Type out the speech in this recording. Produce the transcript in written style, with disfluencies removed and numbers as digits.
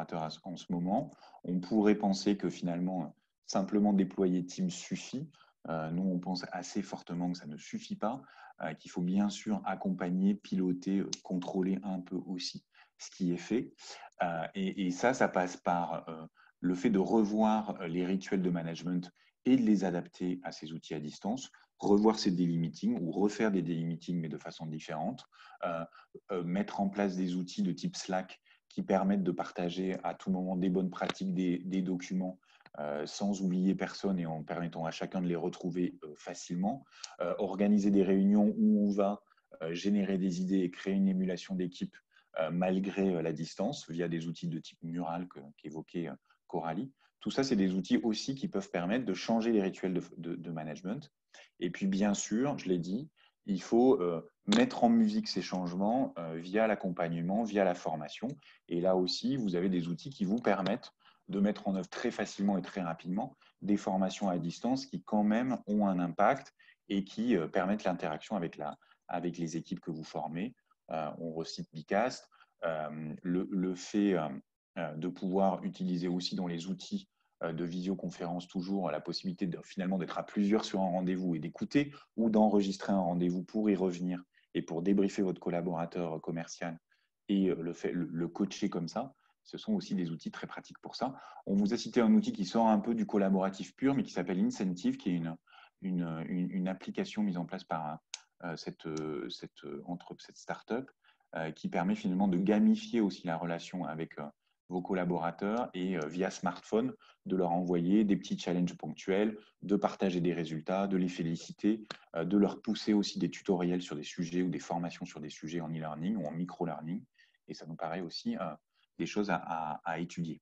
collaborateurs en ce moment. On pourrait penser que finalement, simplement déployer Teams suffit. Nous, on pense assez fortement que ça ne suffit pas, qu'il faut bien sûr accompagner, piloter, contrôler un peu aussi ce qui est fait. Et ça passe par le fait de revoir les rituels de management et de les adapter à ces outils à distance, revoir ces daily meetings ou refaire des daily meetings mais de façon différente, mettre en place des outils de type Slack qui permettent de partager à tout moment des bonnes pratiques, des documents sans oublier personne et en permettant à chacun de les retrouver facilement, organiser des réunions où on va générer des idées et créer une émulation d'équipe malgré la distance via des outils de type Mural qu'évoquait Coralie. Tout ça, c'est des outils aussi qui peuvent permettre de changer les rituels de management. Et puis, bien sûr, je l'ai dit, il faut mettre en musique ces changements via l'accompagnement, via la formation. Et là aussi, vous avez des outils qui vous permettent de mettre en œuvre très facilement et très rapidement des formations à distance qui quand même ont un impact et qui permettent l'interaction avec les équipes que vous formez. On recite Bicast. Le fait de pouvoir utiliser aussi dans les outils de visioconférence toujours la possibilité finalement d'être à plusieurs sur un rendez-vous et d'écouter ou d'enregistrer un rendez-vous pour y revenir et pour débriefer votre collaborateur commercial et le coacher comme ça, ce sont aussi des outils très pratiques pour ça. On vous a cité un outil qui sort un peu du collaboratif pur, mais qui s'appelle Incentive, qui est une application mise en place par cette start-up qui permet finalement de gamifier aussi la relation avec vos collaborateurs et via smartphone, de leur envoyer des petits challenges ponctuels, de partager des résultats, de les féliciter, de leur pousser aussi des tutoriels sur des sujets ou des formations sur des sujets en e-learning ou en micro-learning. Et ça nous paraît aussi des choses à étudier.